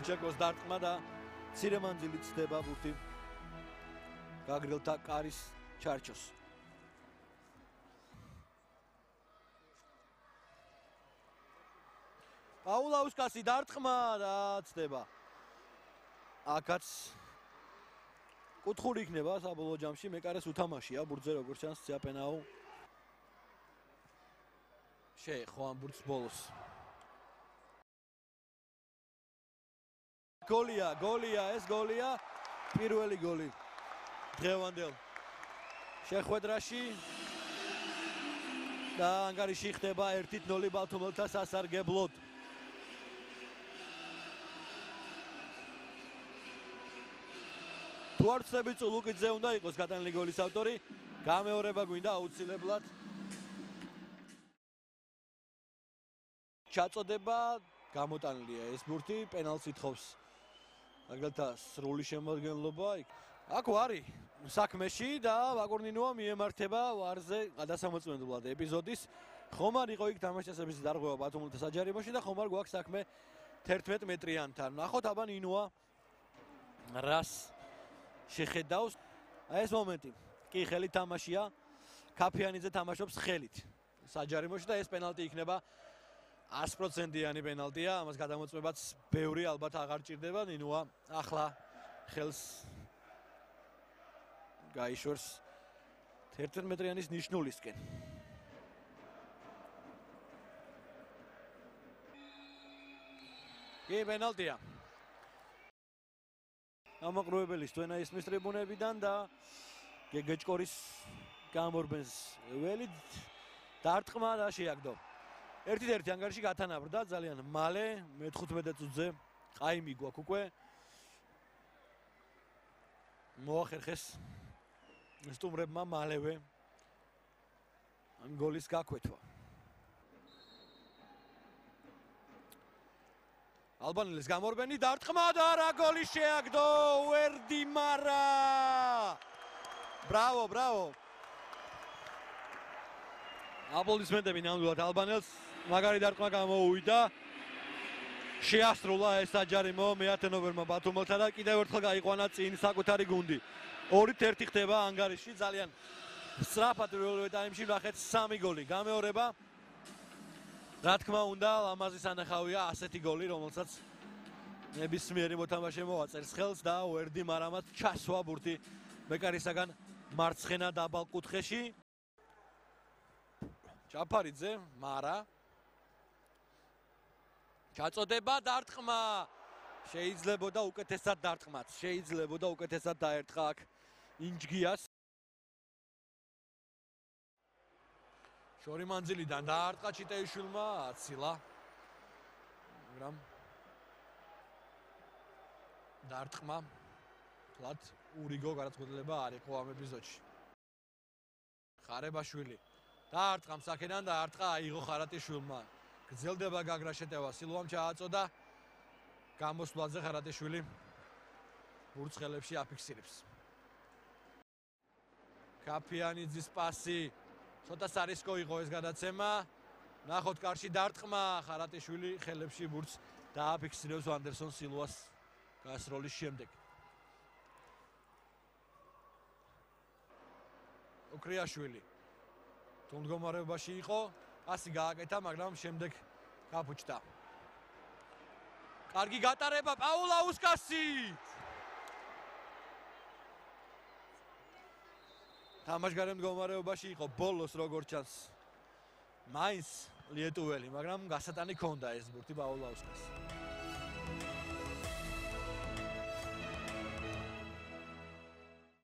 მანძილით შეკროს დარტყმა და მცირე მანძილით ხდება ბურთი გაგრილთა კარის ჩარჩოს. პაულაუსკასი დარტყმა და ცდება. აქაც კუთხური იქნება საბოლოო ჯამში, მეკარეს უთამაშია ბურთზე როგორც ჩანს ციაპენაუ. შეეხო ამ ბურთს ბოლოს. გოლია, ეს გოლია, პირველი გოლი დღევანდელ შეხვედრაში და ანგარიში ხდება 1-0 ბალთომელთა სასარგებლოდ. თუ არ ვცდები წულუკიძე უნდა იყოს გატანილი გოლის ავტორი, გამეორება გვინდა აუცილებლად. ჩაწოდება გამოტანილია ეს ბურთი, პენალტს ითხოვს აგრეთვე სრული შემადგენლობა. აქ ვარი საქმეში და ვაკურნინოა მიემართება ვარზე გადასამოწმებლად ეპიზოდის. ხომ არ იყო იქ თამაშწესების დარღვევა ბათუმელთა საჯარიმოში და ხომ არ გვაქვს საქმე 11 მეტრიანთან. ნახოთ აბა ნინოა რას შეხედავს. ეს მომენტი კი ხელით თამაშია, კაფიანიძე თამაშობს ხელით საჯარიმოში და ეს პენალტი იქნება 100%-იანი პენალტია, ამას გადამოწმებაც ბევრი ალბათ აღარ ჭირდება. ნინოა ახლა ხელს გაიშვერს 11 მეტრიანის ნიშნულისკენ. კი პენალტია. ამაყრუებელის თვენა ისმის ტრიბუნებიდან და გეგეჭკორის გამორბენს ველით დარტყმა და შეაგდო. 1-1 ანგარიში გათანაბრდა ძალიან მალე, მე-15 წუთზე ყაიმი გვაქვს უკვე. მოახერხეს სტუმრებმა მალევე ამ გოლის გაკვეთვა. ალბანელის გამორბენი დარტყმა და რა გოლი შეაგდო უერდიმარა. ბრავო. აპლოდისმენტები ნამდვილად ალბანელს, მაგარი დარტყმა გამოუვიდა. შეასრულა ეს საჯარიმო მე-10 ნოემბერმა ბათუმელთა და კიდევ ერთხელ გაიყვანა წინ საკუთარი გუნდი. 2-1 ხდება ანგარიში, ძალიან სწრაფად პირველ ტაიმში ნახეთ 3 გოლი. გამეორება რა თქმა უნდა, ლამაზი სანახავია ასეთი გოლი, რომელსაც ნებისმიერი მოთამაშე მოაწერს ხელს და უერდიმარამაც ჩასვა ბურთი მეკარისაგან მარცხენა დაბალ კუთხეში. ჯაფარიძე, მარა ჩაწოდება დარტყმა. შეიძლებოდა უკეთესად დარტყმაც, შეიძლებოდა უკეთესად დაერტყა აქ ინჯგიას. შორი მანძილიდან დაარტყა ჩიტეიშვილმა, აცილა. მაგრამ დარტყმა თლად ურიგო გადაწყვეტილება არ იყო ამ ეპიზოდში. ხარებაშვილი დაარტყა მსახენან და არტყა აიღო ხარატიშვილმა. გრძელდება გაგრა შეტევა, სილვამ ჩააწოდა. გამოსვლაზე ხარატიშვილი ბურთს ხელებში აფიქსირებს. კაფიანიძის პასი ცოტა სარისკო იყო ეს გადაცემა. ნახოთ კარში დარტყმა, ხარატიშვილი ხელებში ბურთს დააფიქსირებს ვანდერსონ სილვას გასროლის შემდეგ. ოქრიაშვილი თუ მდგომარეობაში იყო, პასი გააკეთა, მაგრამ შემდეგ გაფუჭდა. კარგი გატარება პაულაუსკასი. თამაშგარე მდგომარეობაში იყო ბოლოს როგორც ჩანს. მაინც ლიეტუველი, მაგრამ გასატანი ქონდა ეს ბურთი პაულაუსკას.